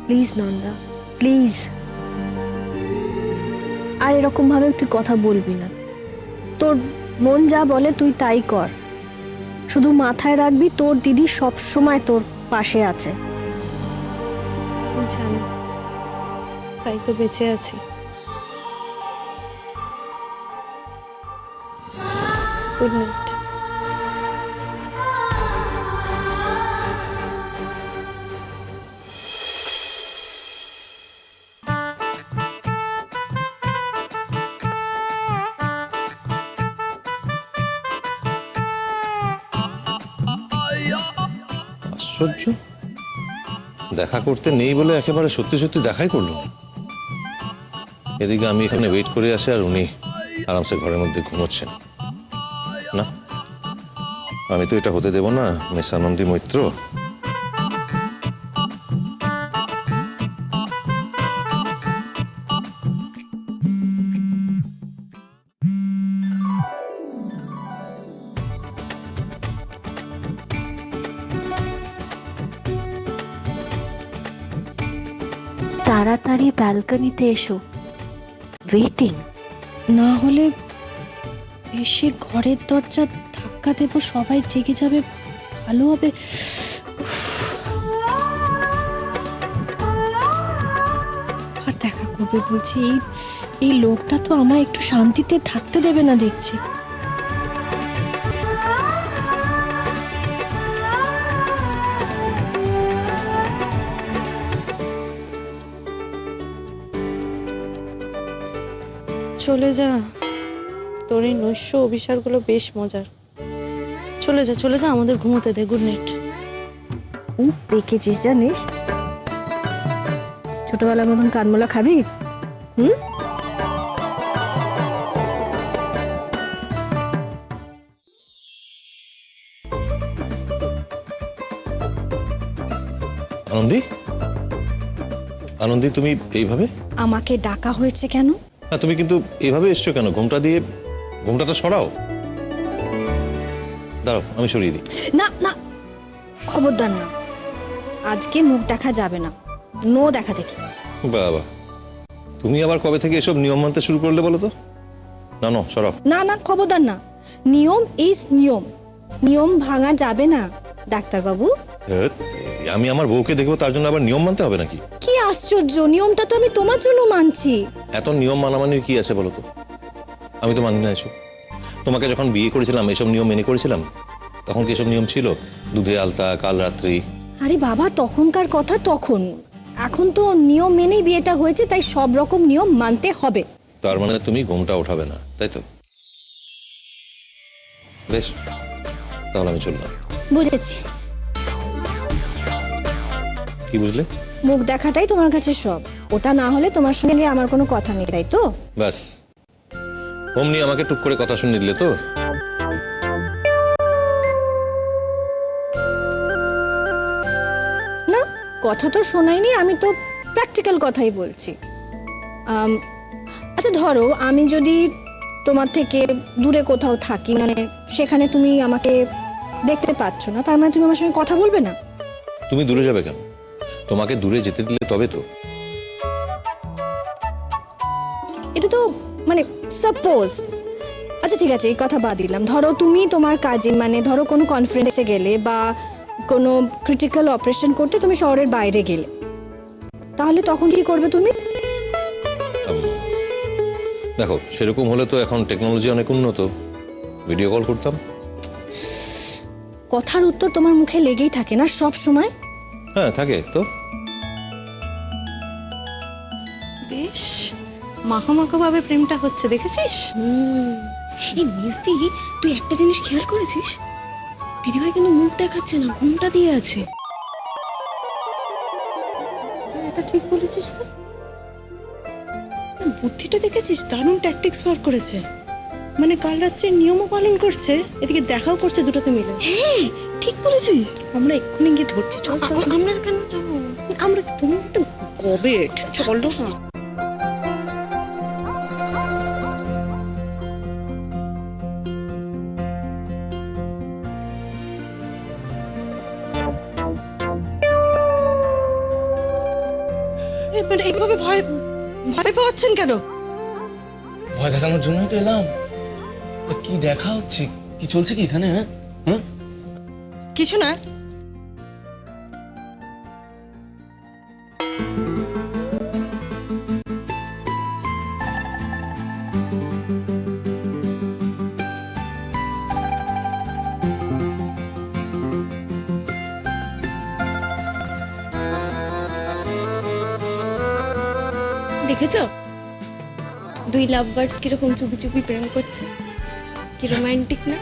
Please Nanda, please. আর এরকম ভাবে তুই কথা বলবি না। তোর মন যা বলে তুই তাই কর। শুধু মাথায় রাখবি তোর দিদি সব সময় তোর পাশে আছে। জানি, তাই তো বেঁচে আছি। Good night. আশ্চর্য, দেখা করতে নেই বলে একেবারে সত্যি সত্যি দেখাই করলো না। এদিকে আমি এখানে ওয়েট করে আসি আর উনি আরামসে ঘরের মধ্যে ঘুমোচ্ছেন। না, আমি তো এটা হতে দেব না মিস আনন্দী মৈত্র। তাড়াতাড়ি ব্যালকনিতে এসো, ওয়েটিং। না হলে এসে ঘরের দরজা ধাক্কা দেব, সবাই জেগে যাবে, ভালো হবে। আর দেখা করবে বলছি, এই লোকটা তো আমায় একটু শান্তিতে থাকতে দেবে না দেখছি। চলে যা, তোর এই নৈশ অভিসারগুলো বেশ মজার। চলে যা, চলে যা, আমাদের ঘুমোতে দে। Good night. দেখেছিস জানিস, ছোটবেলার মতন কানমোলা খাবি? আনন্দী, আনন্দী, তুমি এইভাবে? আমাকে ডাকা হয়েছে কেন? না, তুমি কিন্তু এইভাবে এসছো কেন? ঘুমটা দিয়ে ঘুমটাটা সরাও। দাঁড়াও, আমি সরিয়ে দিই। না না, খবরদার না, আজকে মুখ দেখা যাবে না, নো দেখা দেখি। বাবা, তুমি আবার কবে থেকে এসব নিয়ম মানতে শুরু করলে বলো তো? না না, সরাও। না না, খবরদার না। নিয়ম ইজ নিয়ম, নিয়ম ভাঙা যাবে না ডাক্তারবাবু। আমি আমার বউকে দেখবো তার জন্য আবার নিয়ম মানতে হবে নাকি? কি আশ্চর্য, নিয়মটা তো আমি তোমার জন্য মানছি। এত নিয়ম মানামানির কি আছে বলো তো? আমি তো মানি না এসব। তোমাকে যখন বিয়ে করেছিলাম এসব নিয়ম মেনে করেছিলাম? তখন কি এসব নিয়ম ছিল? দুধে আলতা, কাল রাত্রি। আরে বাবা, তখনকার কথা তখন, এখন তো নিয়ম মেনেই বিয়েটা হয়েছে, তাই সব রকম নিয়ম মানতে হবে। তার মানে তুমি ঘুমটা ওঠাবে না, তাই তো? বেশ, তাহলে আমি চললাম। বুঝেছি। কি বুঝলে? মুখ দেখাটাই তোমার কাছে সব, ওটা না হলে তোমার সঙ্গে আমার কোনো কথা নেই, তাই তো? ব্যাস, অমনি আমাকে টুক করে কথা শুনিয়ে দিলে তো। না, কথা তো শোনাইনি, আমি তো প্র্যাকটিক্যাল কথাই বলছি। আচ্ছা ধরো, আমি যদি তোমার থেকে দূরে কোথাও থাকি, মানে সেখানে তুমি আমাকে দেখতে পাচ্ছ না, তার মানে তুমি আমার সঙ্গে কথা বলবে না? তুমি দূরে যাবে কেন? তোমাকে দূরে যেতে দিলে তবে তো। এটা তো মানে সাপোজ। আচ্ছা ঠিক আছে, এই কথা বাদ দিলাম। ধরো তুমি তোমার কাজে, মানে ধরো কোনো কনফারেন্সে গেলে বা কোনো ক্রিটিক্যাল অপারেশন করতে তুমি শহরের বাইরে গেলে, তাহলে তখন কি করবে তুমি? দেখো, সেরকম হলে তো এখন টেকনোলজি অনেক উন্নত, ভিডিও কল করতাম। কথার উত্তর তোমার মুখে লেগেই থাকে না সব সময়? হ্যাঁ থাকে তো। বেশ মাখামাখা ভাবে প্রেমটা হচ্ছে, দেখেছিস? এই মিস্তি, তুই একটা জিনিস খেয়াল করেছিস? দিদিভাই কিন্তু মুখ দেখাচ্ছে না, ঘুমটা দিয়ে আছে। এটা ঠিক বলেছিস তো। বুদ্ধিটা দেখেছিস? দারুণ ট্যাকটিক্স বার করেছে। মানে কাল রাত্রে নিয়মও পালন করছে, এদিকে দেখাও করছে, দুটোতে মিলে। হ্যাঁ ঠিক বলেছিস। আমরা এক্ষুনি গিয়ে ধরছি। চল চল চল। আমরা কেন যাবো? আমরা, তুমি একটা গবেট, চলো না। মানে এইভাবে ভয় ভয় পাচ্ছেন কেন? ভয় দেখানোর জন্যই তো এলাম। তা কি দেখা হচ্ছে, কি চলছে কি এখানে? হ্যাঁ হ্যাঁ, কিছু না। দেখেছো দুই লাভ বার্ডস কিরকম চুপি চুপি প্রেম করছে, কি রোমান্টিক না?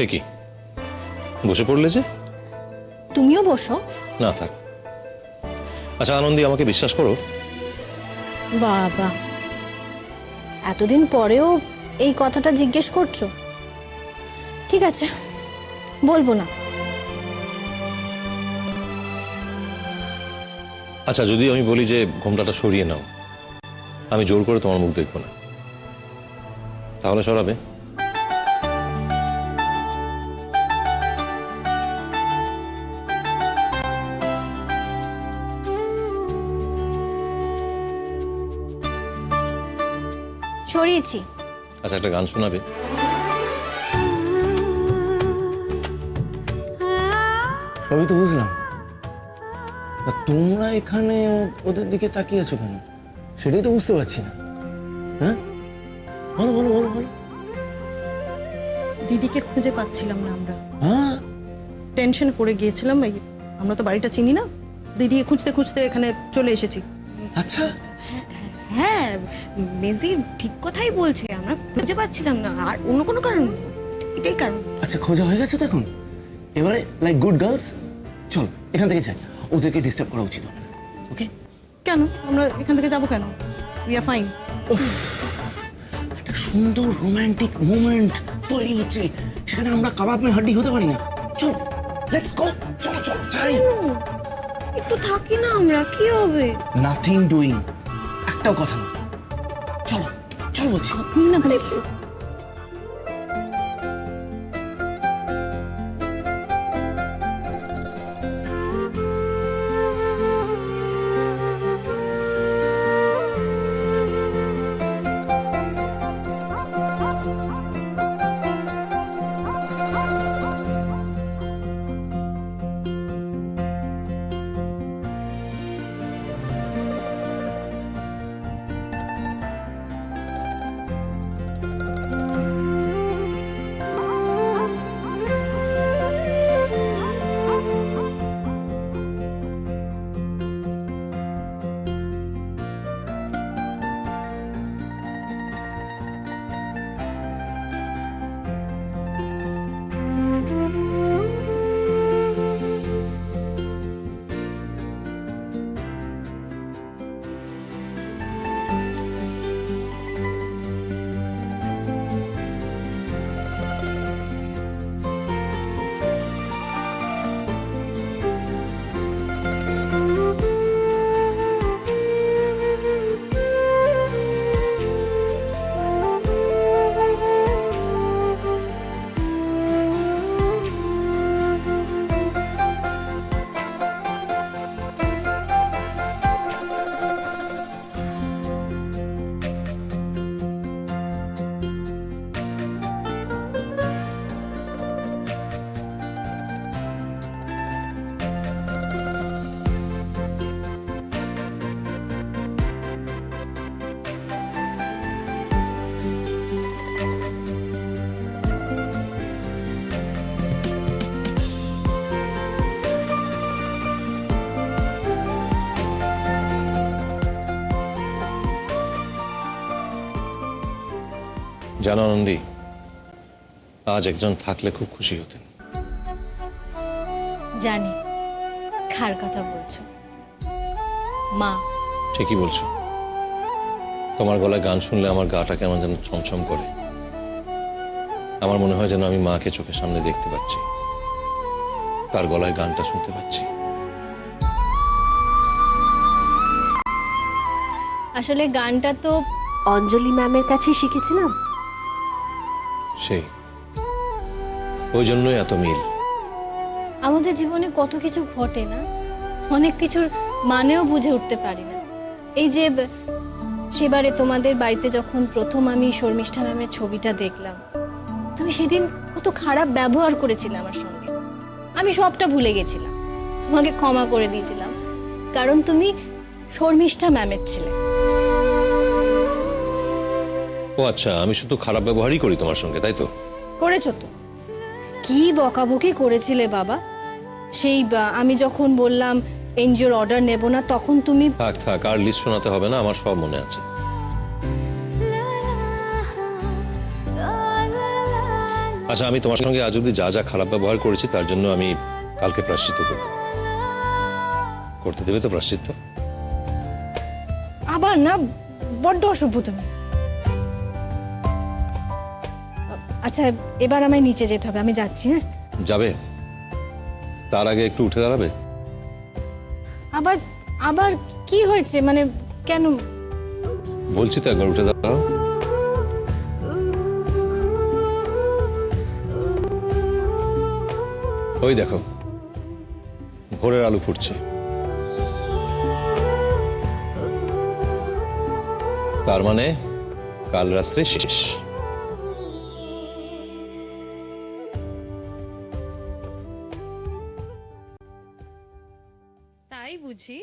এ কি বসে পড়লে যে? তুমিও বসো। না থাক। আচ্ছা আনন্দী, আমাকে বিশ্বাস করো, বাবা, এতদিন পরেও এই কথাটা জিজ্ঞেস করছো? ঠিক আছে, বলবো না। আচ্ছা যদি আমি বলি যে ঘোমটাটা সরিয়ে নাও, আমি জোর করে তোমার মুখ দেখবো না, তাহলে সরাবে? সরিয়েছি। আচ্ছা একটা গান শোনাবে? সবই তো বুঝলাম। তা তোমরা এখানে ওদের দিকে তাকিয়ে আছো কেন, সেটাই তো বুঝতে পারছি না। হ্যাঁ বলো বলো বলো বলো। দিদিকে খুঁজে পাচ্ছিলাম না আমরা, হ্যাঁ টেনশন পড়ে গিয়েছিলাম। এই আমরা তো বাড়িটা চিনি না, দিদিকে খুঁজতে খুঁজতে এখানে চলে এসেছি। আচ্ছা, হ্যাঁ মেজদি ঠিক কথাই বলছে, আমরা খুঁজে পাচ্ছিলাম না, আর অন্য কোনো কারণ নেই, এটাই কারণ। আচ্ছা খোঁজা হয়ে গেছে তো এখন। এবারে লাইক গুড গার্লস চল এখান থেকে যাই, ওদেরকে ডিস্টার্ব করা উচিত হবে। ওকে? কেন আমরা এখান থেকে যাবো কেন? We are fine. একটা সুন্দর রোমান্টিক মোমেন্ট তৈরি হচ্ছে, সেখানে আমরা কাবাব মে হাড্ডি হতে পারি না? চল লেটস গো, চলো চলো যাই। একটু থাকি না আমরা, কি হবে? নাথিং ডুইং, একটাও কথা না। চলো চল বলছি। না মানে জানো আনন্দী, আজ একজন থাকলে খুব খুশি হতেন। জানি কার কথা বলছো, মা। ঠিকই বলছো, তোমার গলায় গান শুনলে আমার গাটা কেমন যেন ছমছম করে। আমার মনে হয় যেন আমি মাকে চোখের সামনে দেখতে পাচ্ছি, তার গলায় গানটা শুনতে পাচ্ছি। আসলে গানটা তো অঞ্জলি ম্যামের কাছে শিখেছিলাম। সেই ওই জন্যই এত মিল। আমাদের জীবনে কত কিছু ঘটে না, অনেক কিছুর মানেও বুঝে উঠতে পারি না। এই যে সেবারে তোমাদের বাড়িতে যখন প্রথম আমি শর্মিষ্ঠা ম্যামের ছবিটা দেখলাম, তুমি সেদিন কত খারাপ ব্যবহার করেছিলে আমার সঙ্গে। আমি সবটা ভুলে গেছিলাম, তোমাকে ক্ষমা করে দিয়েছিলাম, কারণ তুমি শর্মিষ্ঠা ম্যামের ছিলে। ও আচ্ছা, আমি শুধু খারাপ ব্যবহারই করি তোমার সঙ্গে, তাই তো? করেছো তো, কি বকাবকি করেছিলে বাবা। সেই আমি যখন বললাম এনজিওর অর্ডার নেব না, তখন তুমি থাক থাক, আর লিস্ট শোনাতে হবে না, আমার সব মনে আছে। আচ্ছা, আমি তোমার সঙ্গে আজ অব্দি যা যা খারাপ ব্যবহার করেছি তার জন্য আমি কালকে প্রায়শ্চিত্ত করব। করতে দেবে তো প্রায়শ্চিত্ত? আবার না, বড্ড অসভ্য তুমি। আচ্ছা, এবার আমায় নিচে যেতে হবে, আমি যাচ্ছি। হ্যাঁ, যাবে? তার আগে একটু উঠে দাঁড়াবে। আবার আবার কি হয়েছে, মানে কেন? বলছি তো একবার উঠে দাঁড়াও। ওই দেখো, ভোরের আলো ফুটছে। তার মানে কাল রাত্রে শেষ। তাই বুঝি?